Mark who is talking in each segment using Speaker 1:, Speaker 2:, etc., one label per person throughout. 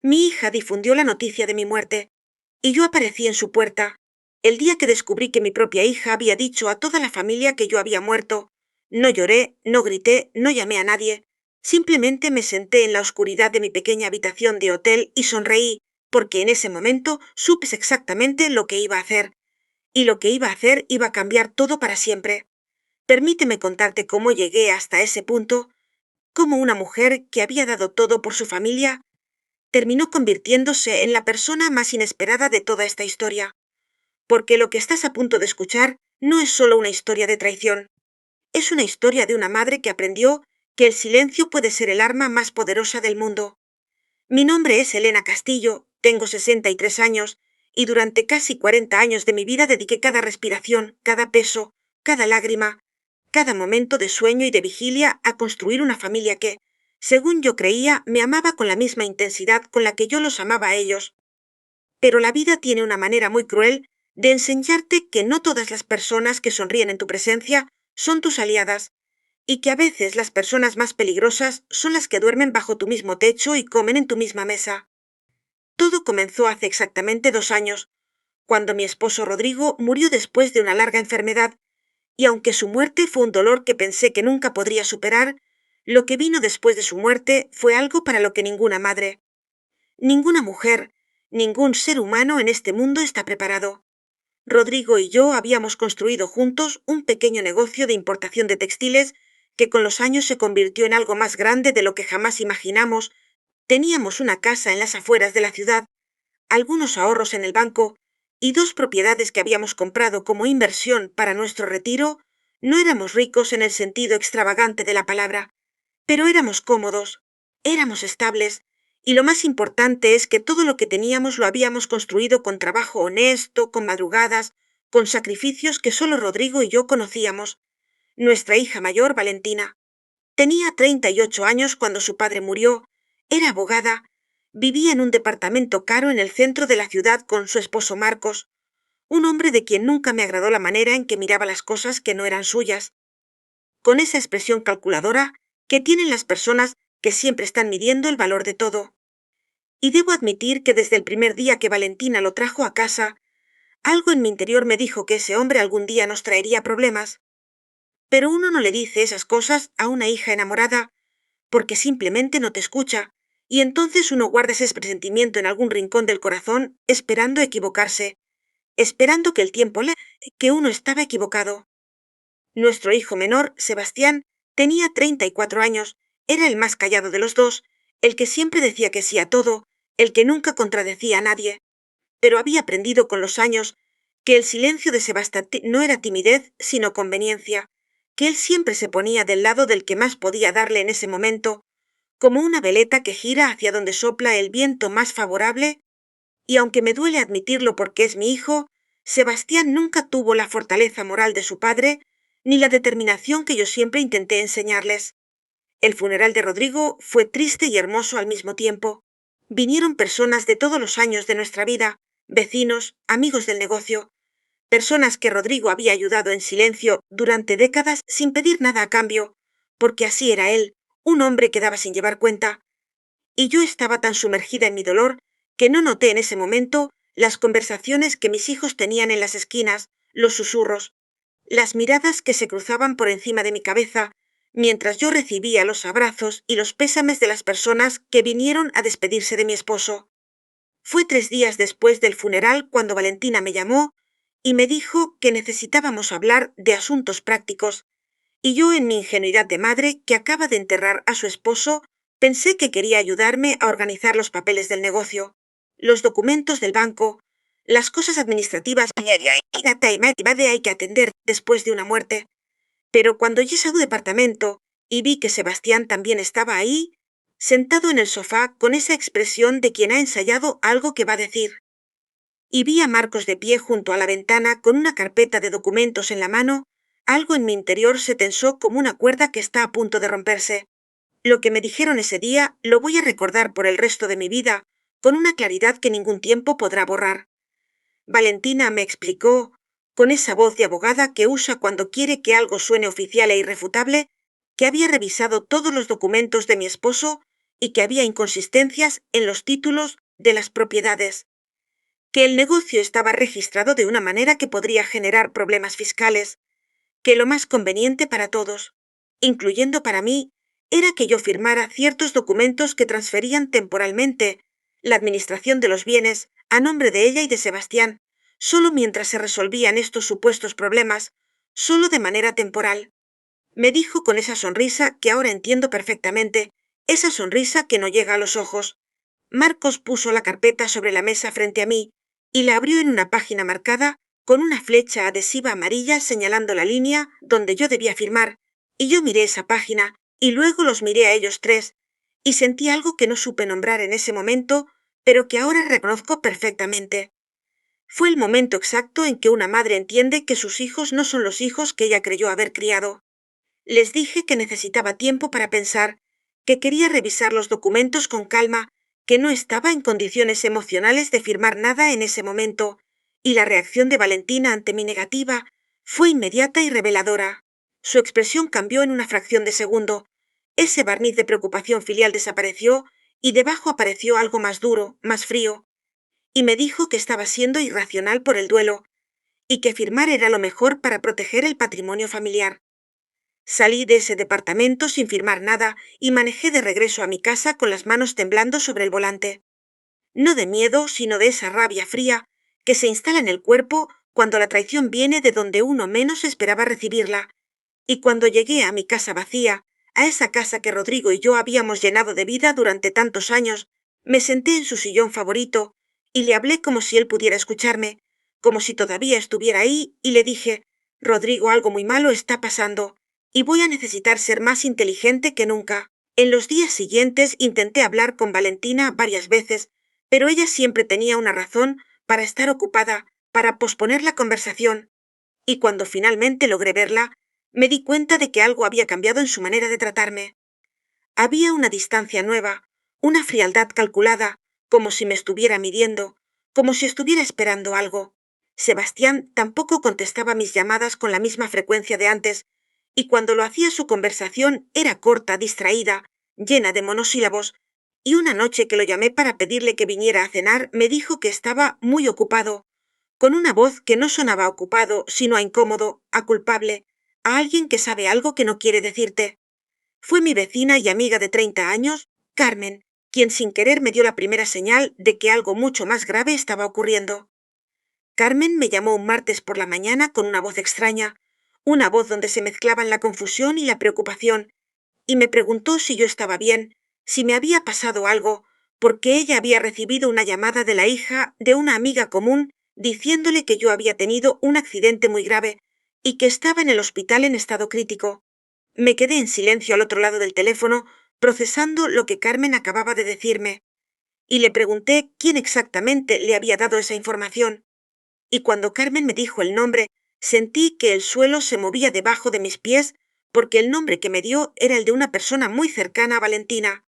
Speaker 1: Mi hija difundió la noticia de mi muerte, y yo aparecí en su puerta. El día que descubrí que mi propia hija había dicho a toda la familia que yo había muerto, no lloré, no grité, no llamé a nadie. Simplemente me senté en la oscuridad de mi pequeña habitación de hotel y sonreí, porque en ese momento supe exactamente lo que iba a hacer. Y lo que iba a hacer iba a cambiar todo para siempre. Permíteme contarte cómo llegué hasta ese punto, cómo una mujer que había dado todo por su familia terminó convirtiéndose en la persona más inesperada de toda esta historia. Porque lo que estás a punto de escuchar no es solo una historia de traición. Es una historia de una madre que aprendió que el silencio puede ser el arma más poderosa del mundo. Mi nombre es Elena Castillo, tengo 63 años y durante casi 40 años de mi vida dediqué cada respiración, cada peso, cada lágrima, cada momento de sueño y de vigilia a construir una familia que, según yo creía, me amaba con la misma intensidad con la que yo los amaba a ellos. Pero la vida tiene una manera muy cruel de enseñarte que no todas las personas que sonríen en tu presencia son tus aliadas, y que a veces las personas más peligrosas son las que duermen bajo tu mismo techo y comen en tu misma mesa. Todo comenzó hace exactamente 2 años, cuando mi esposo Rodrigo murió después de una larga enfermedad, y aunque su muerte fue un dolor que pensé que nunca podría superar, lo que vino después de su muerte fue algo para lo que ninguna madre, ninguna mujer, ningún ser humano en este mundo está preparado. Rodrigo y yo habíamos construido juntos un pequeño negocio de importación de textiles que con los años se convirtió en algo más grande de lo que jamás imaginamos. Teníamos una casa en las afueras de la ciudad, algunos ahorros en el banco y 2 propiedades que habíamos comprado como inversión para nuestro retiro. No éramos ricos en el sentido extravagante de la palabra, pero éramos cómodos, éramos estables, y lo más importante es que todo lo que teníamos lo habíamos construido con trabajo honesto, con madrugadas, con sacrificios que solo Rodrigo y yo conocíamos. Nuestra hija mayor, Valentina, tenía 38 años cuando su padre murió, era abogada, vivía en un departamento caro en el centro de la ciudad con su esposo Marcos, un hombre de quien nunca me agradó la manera en que miraba las cosas que no eran suyas, con esa expresión calculadora que tienen las personas que siempre están midiendo el valor de todo. Y debo admitir que desde el primer día que Valentina lo trajo a casa, algo en mi interior me dijo que ese hombre algún día nos traería problemas. Pero uno no le dice esas cosas a una hija enamorada porque simplemente no te escucha, y entonces uno guarda ese presentimiento en algún rincón del corazón esperando equivocarse, esperando que el tiempo le que uno estaba equivocado. Nuestro hijo menor, Sebastián, tenía 34 años, era el más callado de los dos, el que siempre decía que sí a todo, el que nunca contradecía a nadie, pero había aprendido con los años que el silencio de Sebastián no era timidez, sino conveniencia, que él siempre se ponía del lado del que más podía darle en ese momento, como una veleta que gira hacia donde sopla el viento más favorable. Y aunque me duele admitirlo porque es mi hijo, Sebastián nunca tuvo la fortaleza moral de su padre, ni la determinación que yo siempre intenté enseñarles. El funeral de Rodrigo fue triste y hermoso al mismo tiempo. Vinieron personas de todos los años de nuestra vida, vecinos, amigos del negocio, personas que Rodrigo había ayudado en silencio durante décadas sin pedir nada a cambio, porque así era él, un hombre que daba sin llevar cuenta. Y yo estaba tan sumergida en mi dolor que no noté en ese momento las conversaciones que mis hijos tenían en las esquinas, los susurros, las miradas que se cruzaban por encima de mi cabeza, mientras yo recibía los abrazos y los pésames de las personas que vinieron a despedirse de mi esposo. Fue 3 días después del funeral cuando Valentina me llamó y me dijo que necesitábamos hablar de asuntos prácticos, y yo, en mi ingenuidad de madre que acaba de enterrar a su esposo, pensé que quería ayudarme a organizar los papeles del negocio, los documentos del banco, las cosas administrativas que hay que atender después de una muerte. Pero cuando llegué a su departamento y vi que Sebastián también estaba ahí, sentado en el sofá con esa expresión de quien ha ensayado algo que va a decir, y vi a Marcos de pie junto a la ventana con una carpeta de documentos en la mano, algo en mi interior se tensó como una cuerda que está a punto de romperse. Lo que me dijeron ese día lo voy a recordar por el resto de mi vida, con una claridad que ningún tiempo podrá borrar. Valentina me explicó, con esa voz de abogada que usa cuando quiere que algo suene oficial e irrefutable, que había revisado todos los documentos de mi esposo y que había inconsistencias en los títulos de las propiedades, que el negocio estaba registrado de una manera que podría generar problemas fiscales, que lo más conveniente para todos, incluyendo para mí, era que yo firmara ciertos documentos que transferían temporalmente la administración de los bienes a nombre de ella y de Sebastián, solo mientras se resolvían estos supuestos problemas, solo de manera temporal. Me dijo con esa sonrisa que ahora entiendo perfectamente, esa sonrisa que no llega a los ojos. Marcos puso la carpeta sobre la mesa frente a mí y la abrió en una página marcada con una flecha adhesiva amarilla señalando la línea donde yo debía firmar, y yo miré esa página y luego los miré a ellos tres, y sentí algo que no supe nombrar en ese momento, pero que ahora reconozco perfectamente. Fue el momento exacto en que una madre entiende que sus hijos no son los hijos que ella creyó haber criado. Les dije que necesitaba tiempo para pensar, que quería revisar los documentos con calma, que no estaba en condiciones emocionales de firmar nada en ese momento, y la reacción de Valentina ante mi negativa fue inmediata y reveladora. Su expresión cambió en una fracción de segundo. Ese barniz de preocupación filial desapareció y debajo apareció algo más duro, más frío, y me dijo que estaba siendo irracional por el duelo, y que firmar era lo mejor para proteger el patrimonio familiar. Salí de ese departamento sin firmar nada y manejé de regreso a mi casa con las manos temblando sobre el volante. No de miedo, sino de esa rabia fría que se instala en el cuerpo cuando la traición viene de donde uno menos esperaba recibirla. Y cuando llegué a mi casa vacía, a esa casa que Rodrigo y yo habíamos llenado de vida durante tantos años, me senté en su sillón favorito y le hablé como si él pudiera escucharme, como si todavía estuviera ahí, y le dije: Rodrigo, algo muy malo está pasando y voy a necesitar ser más inteligente que nunca. En los días siguientes intenté hablar con Valentina varias veces, pero ella siempre tenía una razón para estar ocupada, para posponer la conversación, y cuando finalmente logré verla, me di cuenta de que algo había cambiado en su manera de tratarme. Había una distancia nueva, una frialdad calculada, como si me estuviera midiendo, como si estuviera esperando algo. Sebastián tampoco contestaba mis llamadas con la misma frecuencia de antes, y cuando lo hacía su conversación era corta, distraída, llena de monosílabos, y una noche que lo llamé para pedirle que viniera a cenar, me dijo que estaba muy ocupado, con una voz que no sonaba a ocupado, sino a incómodo, a culpable, a alguien que sabe algo que no quiere decirte. Fue mi vecina y amiga de 30 años, Carmen, quien sin querer me dio la primera señal de que algo mucho más grave estaba ocurriendo. Carmen me llamó un martes por la mañana con una voz extraña, una voz donde se mezclaban la confusión y la preocupación, y me preguntó si yo estaba bien, si me había pasado algo, porque ella había recibido una llamada de la hija de una amiga común diciéndole que yo había tenido un accidente muy grave y que estaba en el hospital en estado crítico. Me quedé en silencio al otro lado del teléfono, procesando lo que Carmen acababa de decirme, y le pregunté quién exactamente le había dado esa información. Y cuando Carmen me dijo el nombre, sentí que el suelo se movía debajo de mis pies, porque el nombre que me dio era el de una persona muy cercana a Valentina.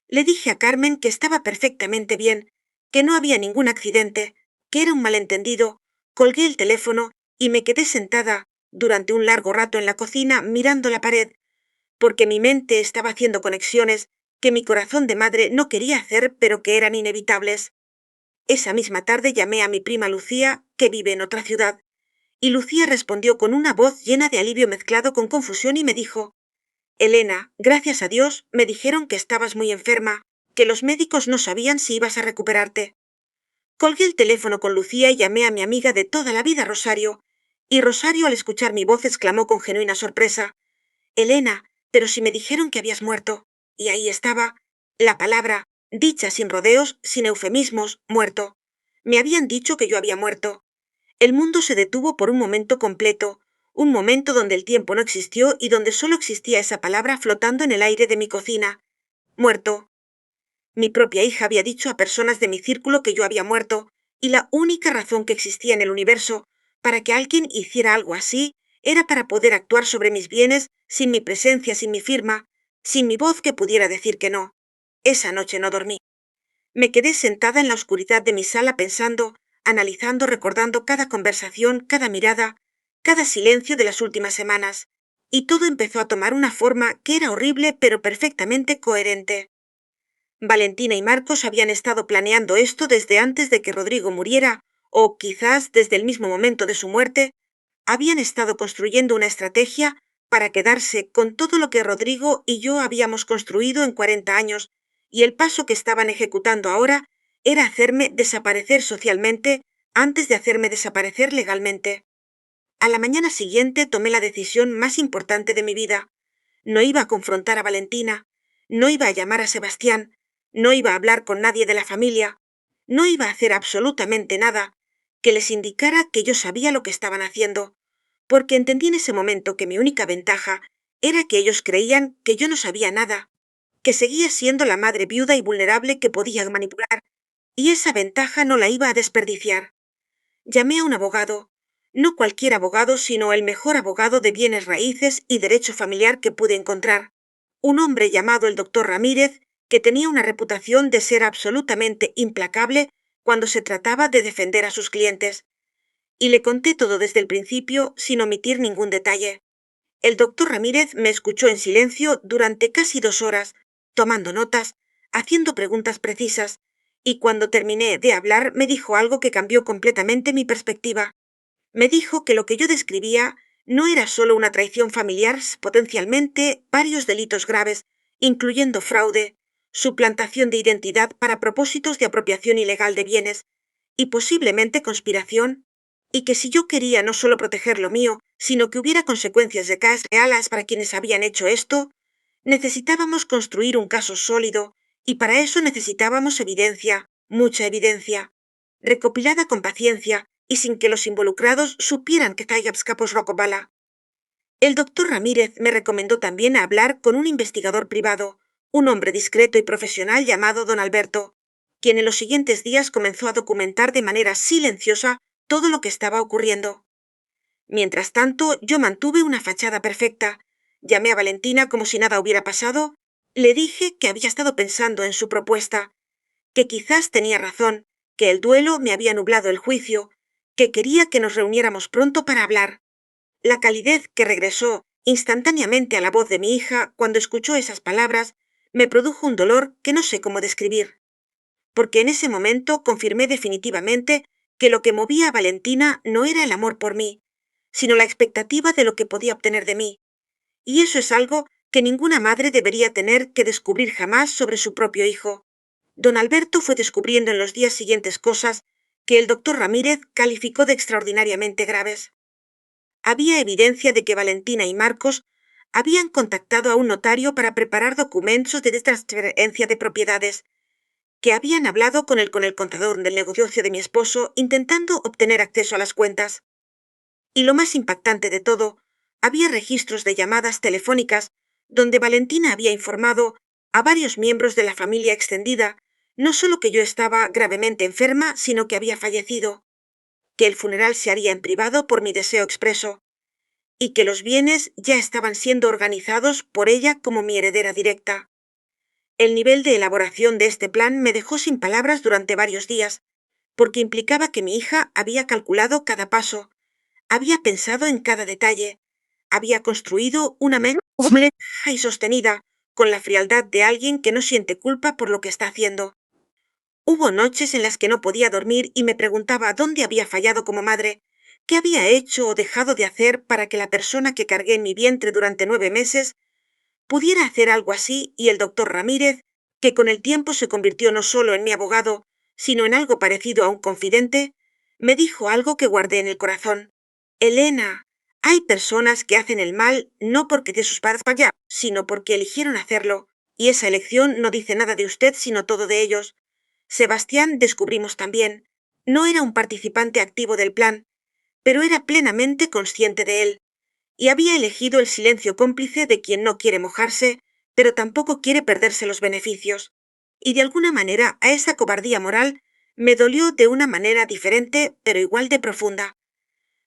Speaker 1: Le dije a Carmen que estaba perfectamente bien, que no había ningún accidente, que era un malentendido, colgué el teléfono y me quedé sentada durante un largo rato en la cocina mirando la pared, porque mi mente estaba haciendo conexiones que mi corazón de madre no quería hacer, pero que eran inevitables. Esa misma tarde llamé a mi prima Lucía, que vive en otra ciudad, y Lucía respondió con una voz llena de alivio mezclado con confusión y me dijo: Elena, gracias a Dios, me dijeron que estabas muy enferma, que los médicos no sabían si ibas a recuperarte. Colgué el teléfono con Lucía y llamé a mi amiga de toda la vida, Rosario, y Rosario, al escuchar mi voz, exclamó con genuina sorpresa: Elena, pero si me dijeron que habías muerto. Y ahí estaba la palabra, dicha sin rodeos, sin eufemismos: muerto. Me habían dicho que yo había muerto. El mundo se detuvo por un momento completo, un momento donde el tiempo no existió y donde solo existía esa palabra flotando en el aire de mi cocina. Muerto. Mi propia hija había dicho a personas de mi círculo que yo había muerto, y la única razón que existía en el universo para que alguien hiciera algo así era para poder actuar sobre mis bienes sin mi presencia, sin mi firma, sin mi voz que pudiera decir que no. Esa noche no dormí. Me quedé sentada en la oscuridad de mi sala pensando, analizando, recordando cada conversación, cada mirada, cada silencio de las últimas semanas, y todo empezó a tomar una forma que era horrible pero perfectamente coherente. Valentina y Marcos habían estado planeando esto desde antes de que Rodrigo muriera, o quizás desde el mismo momento de su muerte, habían estado construyendo una estrategia para quedarse con todo lo que Rodrigo y yo habíamos construido en 40 años, y el paso que estaban ejecutando ahora era hacerme desaparecer socialmente antes de hacerme desaparecer legalmente. A la mañana siguiente tomé la decisión más importante de mi vida. No iba a confrontar a Valentina, no iba a llamar a Sebastián, no iba a hablar con nadie de la familia, no iba a hacer absolutamente nada que les indicara que yo sabía lo que estaban haciendo, porque entendí en ese momento que mi única ventaja era que ellos creían que yo no sabía nada, que seguía siendo la madre viuda y vulnerable que podía manipular, y esa ventaja no la iba a desperdiciar. Llamé a un abogado, no cualquier abogado, sino el mejor abogado de bienes raíces y derecho familiar que pude encontrar, un hombre llamado el doctor Ramírez, que tenía una reputación de ser absolutamente implacable cuando se trataba de defender a sus clientes. Y le conté todo desde el principio, sin omitir ningún detalle. El doctor Ramírez me escuchó en silencio durante casi 2 horas, tomando notas, haciendo preguntas precisas, y cuando terminé de hablar me dijo algo que cambió completamente mi perspectiva. Me dijo que lo que yo describía no era solo una traición familiar, potencialmente varios delitos graves, incluyendo fraude, suplantación de identidad para propósitos de apropiación ilegal de bienes y posiblemente conspiración, y que si yo quería no solo proteger lo mío, sino que hubiera consecuencias de caes reales para quienes habían hecho esto, necesitábamos construir un caso sólido, y para eso necesitábamos evidencia, mucha evidencia, recopilada con paciencia y sin que los involucrados supieran que Zayab's Capos Rocobala. El doctor Ramírez me recomendó también hablar con un investigador privado, un hombre discreto y profesional llamado don Alberto, quien en los siguientes días comenzó a documentar de manera silenciosa todo lo que estaba ocurriendo. Mientras tanto, yo mantuve una fachada perfecta. Llamé a Valentina como si nada hubiera pasado. Le dije que había estado pensando en su propuesta, que quizás tenía razón, que el duelo me había nublado el juicio, que quería que nos reuniéramos pronto para hablar. La calidez que regresó instantáneamente a la voz de mi hija cuando escuchó esas palabras me produjo un dolor que no sé cómo describir, porque en ese momento confirmé definitivamente que lo que movía a Valentina no era el amor por mí, sino la expectativa de lo que podía obtener de mí, y eso es algo que ninguna madre debería tener que descubrir jamás sobre su propio hijo. Don Alberto fue descubriendo en los días siguientes cosas que el doctor Ramírez calificó de extraordinariamente graves. Había evidencia de que Valentina y Marcos habían contactado a un notario para preparar documentos de transferencia de propiedades, que habían hablado con el contador del negocio de mi esposo intentando obtener acceso a las cuentas. Y lo más impactante de todo, había registros de llamadas telefónicas donde Valentina había informado a varios miembros de la familia extendida no solo que yo estaba gravemente enferma, sino que había fallecido, que el funeral se haría en privado por mi deseo expreso, y que los bienes ya estaban siendo organizados por ella como mi heredera directa. El nivel de elaboración de este plan me dejó sin palabras durante varios días, porque implicaba que mi hija había calculado cada paso, había pensado en cada detalle, había construido una mente compleja y sostenida, con la frialdad de alguien que no siente culpa por lo que está haciendo. Hubo noches en las que no podía dormir y me preguntaba dónde había fallado como madre, qué había hecho o dejado de hacer para que la persona que cargué en mi vientre durante 9 meses pudiera hacer algo así, y el doctor Ramírez, que con el tiempo se convirtió no solo en mi abogado, sino en algo parecido a un confidente, me dijo algo que guardé en el corazón. Elena, hay personas que hacen el mal no porque de sus padres para allá, sino porque eligieron hacerlo, y esa elección no dice nada de usted, sino todo de ellos. Sebastián, descubrimos también, no era un participante activo del plan, pero era plenamente consciente de él, y había elegido el silencio cómplice de quien no quiere mojarse, pero tampoco quiere perderse los beneficios. Y de alguna manera a esa cobardía moral me dolió de una manera diferente, pero igual de profunda.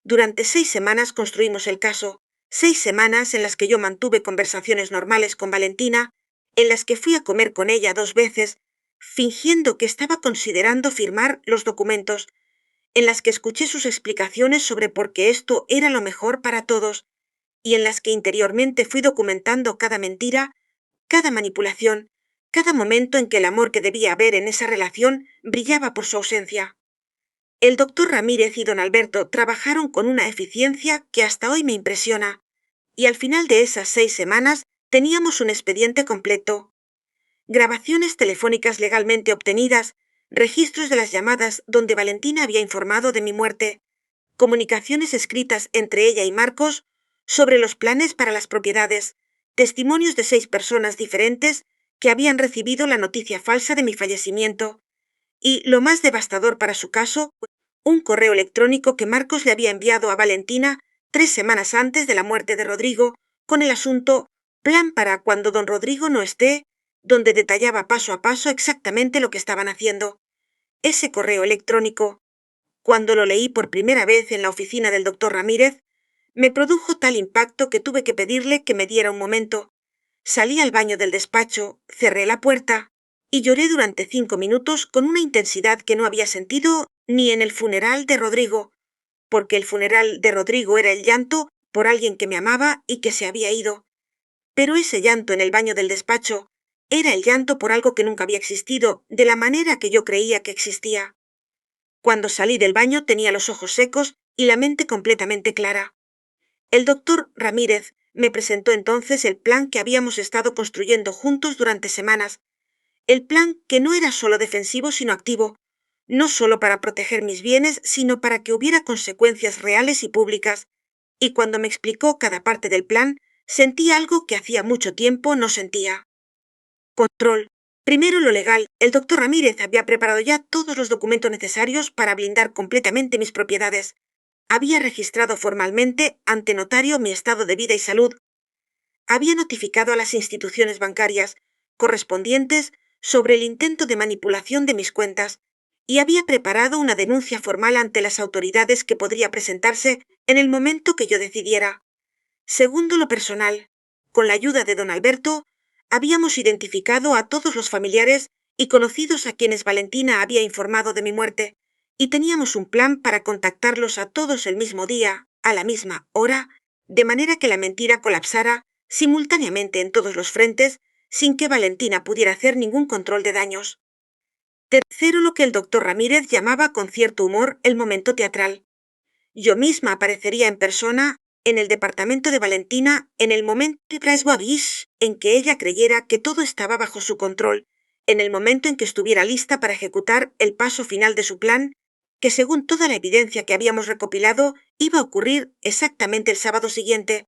Speaker 1: Durante 6 semanas construimos el caso, 6 semanas en las que yo mantuve conversaciones normales con Valentina, en las que fui a comer con ella 2 veces, fingiendo que estaba considerando firmar los documentos, en las que escuché sus explicaciones sobre por qué esto era lo mejor para todos, y en las que interiormente fui documentando cada mentira, cada manipulación, cada momento en que el amor que debía haber en esa relación brillaba por su ausencia. El doctor Ramírez y don Alberto trabajaron con una eficiencia que hasta hoy me impresiona, y al final de esas 6 semanas teníamos un expediente completo. Grabaciones telefónicas legalmente obtenidas, registros de las llamadas donde Valentina había informado de mi muerte, comunicaciones escritas entre ella y Marcos sobre los planes para las propiedades, testimonios de 6 personas diferentes que habían recibido la noticia falsa de mi fallecimiento, y, lo más devastador para su caso, un correo electrónico que Marcos le había enviado a Valentina 3 semanas antes de la muerte de Rodrigo, con el asunto «Plan para cuando don Rodrigo no esté», donde detallaba paso a paso exactamente lo que estaban haciendo. Ese correo electrónico, cuando lo leí por primera vez en la oficina del doctor Ramírez, me produjo tal impacto que tuve que pedirle que me diera un momento. Salí al baño del despacho, cerré la puerta y lloré durante 5 minutos con una intensidad que no había sentido ni en el funeral de Rodrigo, porque el funeral de Rodrigo era el llanto por alguien que me amaba y que se había ido. Pero ese llanto en el baño del despacho era el llanto por algo que nunca había existido de la manera que yo creía que existía. Cuando salí del baño tenía los ojos secos y la mente completamente clara. El doctor Ramírez me presentó entonces el plan que habíamos estado construyendo juntos durante semanas, el plan que no era solo defensivo sino activo, no solo para proteger mis bienes, sino para que hubiera consecuencias reales y públicas. Y cuando me explicó cada parte del plan, sentí algo que hacía mucho tiempo no sentía. Control. Primero lo legal. El doctor Ramírez había preparado ya todos los documentos necesarios para blindar completamente mis propiedades. Había registrado formalmente ante notario mi estado de vida y salud. Había notificado a las instituciones bancarias correspondientes sobre el intento de manipulación de mis cuentas y había preparado una denuncia formal ante las autoridades que podría presentarse en el momento que yo decidiera. Segundo, lo personal. Con la ayuda de don Alberto, habíamos identificado a todos los familiares y conocidos a quienes Valentina había informado de mi muerte, y teníamos un plan para contactarlos a todos el mismo día, a la misma hora, de manera que la mentira colapsara simultáneamente en todos los frentes, sin que Valentina pudiera hacer ningún control de daños. Tercero, lo que el doctor Ramírez llamaba con cierto humor el momento teatral. Yo misma aparecería en persona en el departamento de Valentina en el momento en que ella creyera que todo estaba bajo su control, en el momento en que estuviera lista para ejecutar el paso final de su plan, que según toda la evidencia que habíamos recopilado iba a ocurrir exactamente el sábado siguiente,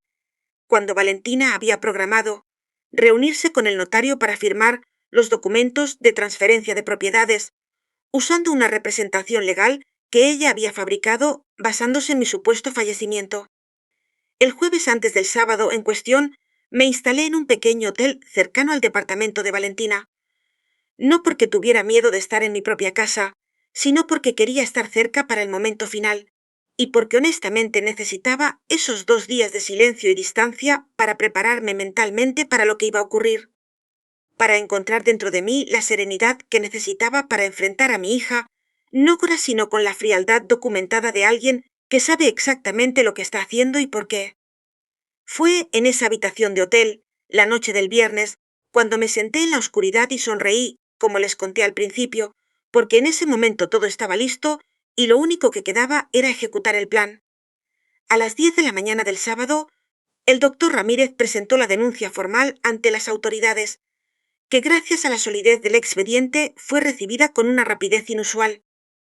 Speaker 1: cuando Valentina había programado reunirse con el notario para firmar los documentos de transferencia de propiedades, usando una representación legal que ella había fabricado basándose en mi supuesto fallecimiento. El jueves antes del sábado en cuestión me instalé en un pequeño hotel cercano al departamento de Valentina, no porque tuviera miedo de estar en mi propia casa, sino porque quería estar cerca para el momento final, y porque honestamente necesitaba esos 2 días de silencio y distancia para prepararme mentalmente para lo que iba a ocurrir, para encontrar dentro de mí la serenidad que necesitaba para enfrentar a mi hija, no sino con la frialdad documentada de alguien que sabe exactamente lo que está haciendo y por qué. Fue en esa habitación de hotel, la noche del viernes, cuando me senté en la oscuridad y sonreí, como les conté al principio, porque en ese momento todo estaba listo y lo único que quedaba era ejecutar el plan. A las 10 de la mañana del sábado, el doctor Ramírez presentó la denuncia formal ante las autoridades, que gracias a la solidez del expediente fue recibida con una rapidez inusual,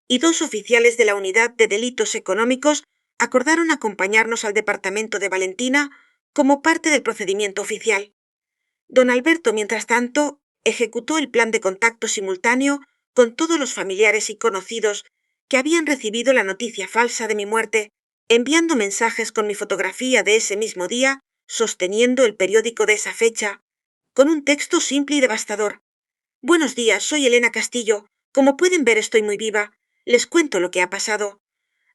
Speaker 1: y 2 oficiales de la Unidad de Delitos Económicos acordaron acompañarnos al departamento de Valentina como parte del procedimiento oficial. Don Alberto, mientras tanto, ejecutó el plan de contacto simultáneo con todos los familiares y conocidos que habían recibido la noticia falsa de mi muerte, enviando mensajes con mi fotografía de ese mismo día, sosteniendo el periódico de esa fecha, con un texto simple y devastador. Buenos días, soy Elena Castillo. Como pueden ver, estoy muy viva. Les cuento lo que ha pasado.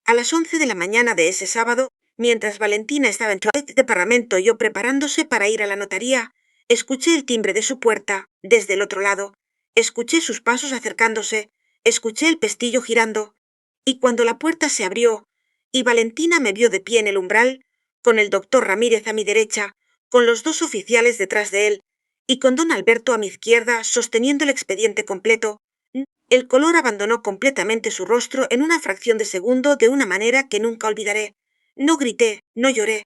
Speaker 1: A las 11 de la mañana de ese sábado, mientras Valentina estaba en el departamento y yo preparándose para ir a la notaría, escuché el timbre de su puerta desde el otro lado, escuché sus pasos acercándose, escuché el pestillo girando, y cuando la puerta se abrió y Valentina me vio de pie en el umbral, con el doctor Ramírez a mi derecha, con los 2 oficiales detrás de él, y con don Alberto a mi izquierda sosteniendo el expediente completo, el color abandonó completamente su rostro en una fracción de segundo de una manera que nunca olvidaré. No grité, no lloré,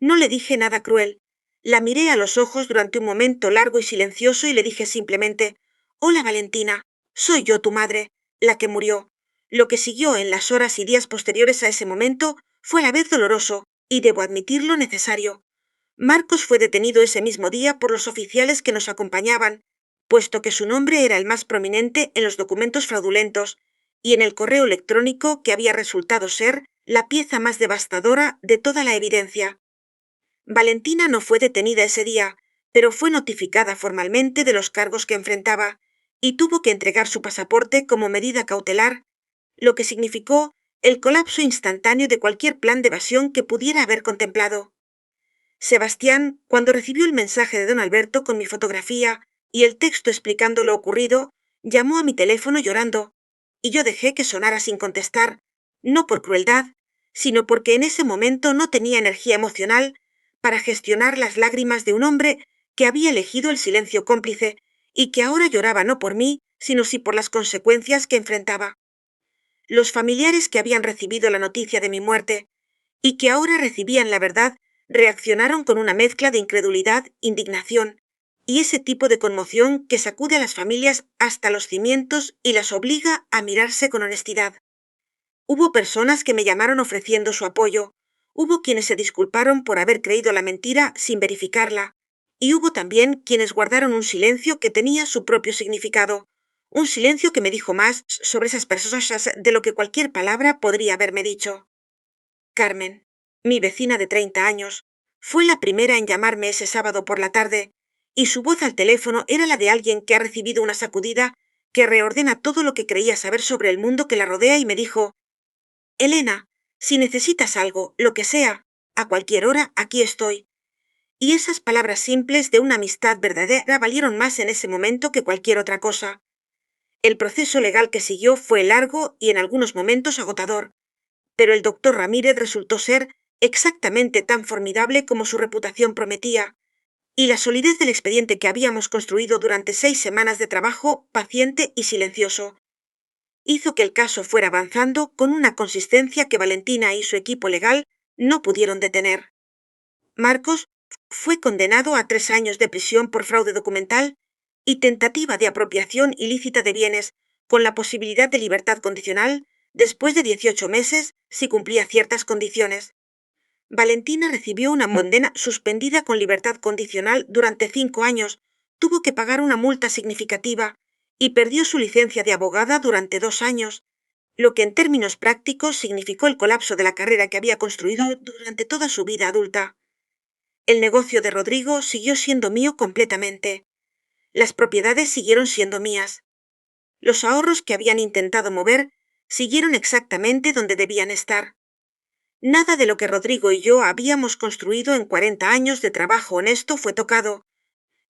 Speaker 1: no le dije nada cruel. La miré a los ojos durante un momento largo y silencioso y le dije simplemente: «Hola, Valentina, soy yo tu madre, la que murió». Lo que siguió en las horas y días posteriores a ese momento fue a la vez doloroso y, debo admitirlo, necesario. Marcos fue detenido ese mismo día por los oficiales que nos acompañaban, puesto que su nombre era el más prominente en los documentos fraudulentos y en el correo electrónico que había resultado ser la pieza más devastadora de toda la evidencia. Valentina no fue detenida ese día, pero fue notificada formalmente de los cargos que enfrentaba y tuvo que entregar su pasaporte como medida cautelar, lo que significó el colapso instantáneo de cualquier plan de evasión que pudiera haber contemplado. Sebastián, cuando recibió el mensaje de don Alberto con mi fotografía y el texto explicando lo ocurrido, llamó a mi teléfono llorando, y yo dejé que sonara sin contestar, no por crueldad, sino porque en ese momento no tenía energía emocional para gestionar las lágrimas de un hombre que había elegido el silencio cómplice y que ahora lloraba no por mí, sino sí por las consecuencias que enfrentaba. Los familiares que habían recibido la noticia de mi muerte y que ahora recibían la verdad reaccionaron con una mezcla de incredulidad, indignación y ese tipo de conmoción que sacude a las familias hasta los cimientos y las obliga a mirarse con honestidad. Hubo personas que me llamaron ofreciendo su apoyo, hubo quienes se disculparon por haber creído la mentira sin verificarla, y hubo también quienes guardaron un silencio que tenía su propio significado, un silencio que me dijo más sobre esas personas de lo que cualquier palabra podría haberme dicho. Carmen, mi vecina de 30 años, fue la primera en llamarme ese sábado por la tarde, y su voz al teléfono era la de alguien que ha recibido una sacudida que reordena todo lo que creía saber sobre el mundo que la rodea y me dijo: «Elena, si necesitas algo, lo que sea, a cualquier hora, aquí estoy». Y esas palabras simples de una amistad verdadera valieron más en ese momento que cualquier otra cosa. El proceso legal que siguió fue largo y en algunos momentos agotador, pero el doctor Ramírez resultó ser exactamente tan formidable como su reputación prometía, y la solidez del expediente que habíamos construido durante 6 semanas de trabajo paciente y silencioso hizo que el caso fuera avanzando con una consistencia que Valentina y su equipo legal no pudieron detener. Marcos fue condenado a 3 años de prisión por fraude documental y tentativa de apropiación ilícita de bienes, con la posibilidad de libertad condicional después de 18 meses si cumplía ciertas condiciones. Valentina recibió una condena suspendida con libertad condicional durante 5 años, tuvo que pagar una multa significativa y perdió su licencia de abogada durante 2 años, lo que en términos prácticos significó el colapso de la carrera que había construido durante toda su vida adulta. El negocio de Rodrigo siguió siendo mío completamente. Las propiedades siguieron siendo mías. Los ahorros que habían intentado mover siguieron exactamente donde debían estar. Nada de lo que Rodrigo y yo habíamos construido en 40 años de trabajo honesto fue tocado,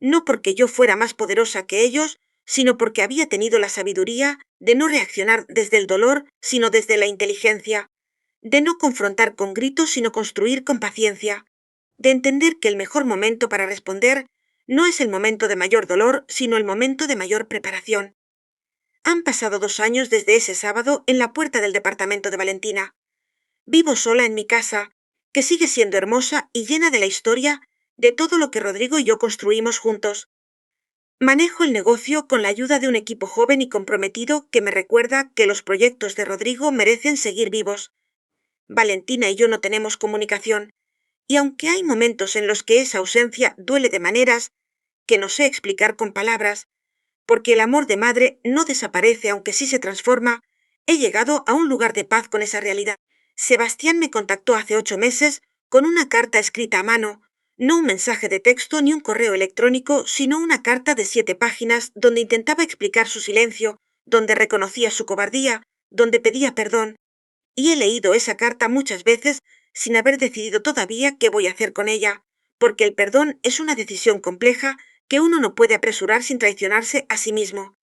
Speaker 1: no porque yo fuera más poderosa que ellos, sino porque había tenido la sabiduría de no reaccionar desde el dolor, sino desde la inteligencia, de no confrontar con gritos, sino construir con paciencia, de entender que el mejor momento para responder no es el momento de mayor dolor, sino el momento de mayor preparación. Han pasado 2 años desde ese sábado en la puerta del departamento de Valentina. Vivo sola en mi casa, que sigue siendo hermosa y llena de la historia de todo lo que Rodrigo y yo construimos juntos. Manejo el negocio con la ayuda de un equipo joven y comprometido que me recuerda que los proyectos de Rodrigo merecen seguir vivos. Valentina y yo no tenemos comunicación, y aunque hay momentos en los que esa ausencia duele de maneras que no sé explicar con palabras, porque el amor de madre no desaparece aunque sí se transforma, he llegado a un lugar de paz con esa realidad. Sebastián me contactó hace 8 meses con una carta escrita a mano, no un mensaje de texto ni un correo electrónico, sino una carta de 7 páginas donde intentaba explicar su silencio, donde reconocía su cobardía, donde pedía perdón. Y he leído esa carta muchas veces sin haber decidido todavía qué voy a hacer con ella, porque el perdón es una decisión compleja que uno no puede apresurar sin traicionarse a sí mismo.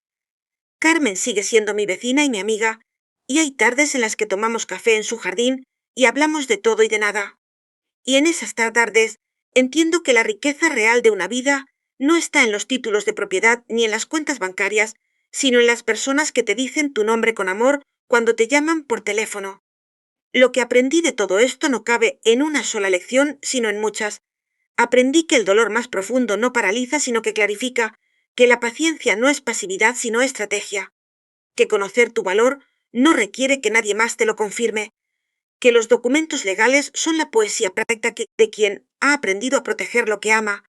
Speaker 1: Carmen sigue siendo mi vecina y mi amiga, y hay tardes en las que tomamos café en su jardín y hablamos de todo y de nada. Y en esas tardes entiendo que la riqueza real de una vida no está en los títulos de propiedad ni en las cuentas bancarias, sino en las personas que te dicen tu nombre con amor cuando te llaman por teléfono. Lo que aprendí de todo esto no cabe en una sola lección, sino en muchas. Aprendí que el dolor más profundo no paraliza, sino que clarifica, que la paciencia no es pasividad, sino estrategia, que conocer tu valor no requiere que nadie más te lo confirme, que los documentos legales son la poesía práctica de quien ha aprendido a proteger lo que ama,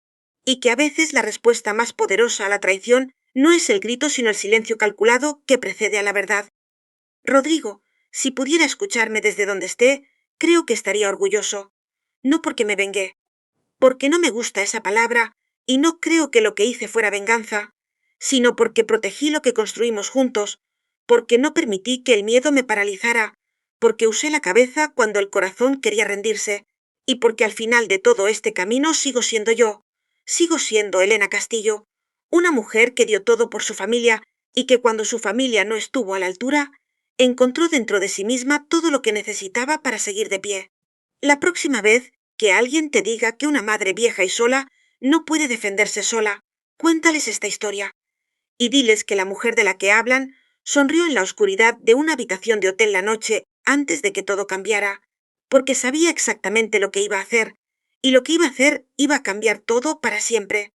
Speaker 1: y que a veces la respuesta más poderosa a la traición no es el grito, sino el silencio calculado que precede a la verdad. Rodrigo, si pudiera escucharme desde donde esté, creo que estaría orgulloso. No porque me vengué, porque no me gusta esa palabra y no creo que lo que hice fuera venganza, sino porque protegí lo que construimos juntos, porque no permití que el miedo me paralizara, porque usé la cabeza cuando el corazón quería rendirse, y porque al final de todo este camino sigo siendo Elena Castillo, una mujer que dio todo por su familia y que cuando su familia no estuvo a la altura, encontró dentro de sí misma todo lo que necesitaba para seguir de pie. La próxima vez que alguien te diga que una madre vieja y sola no puede defenderse sola, cuéntales esta historia y diles que la mujer de la que hablan sonrió en la oscuridad de una habitación de hotel la noche antes de que todo cambiara, porque sabía exactamente lo que iba a hacer, y lo que iba a hacer iba a cambiar todo para siempre.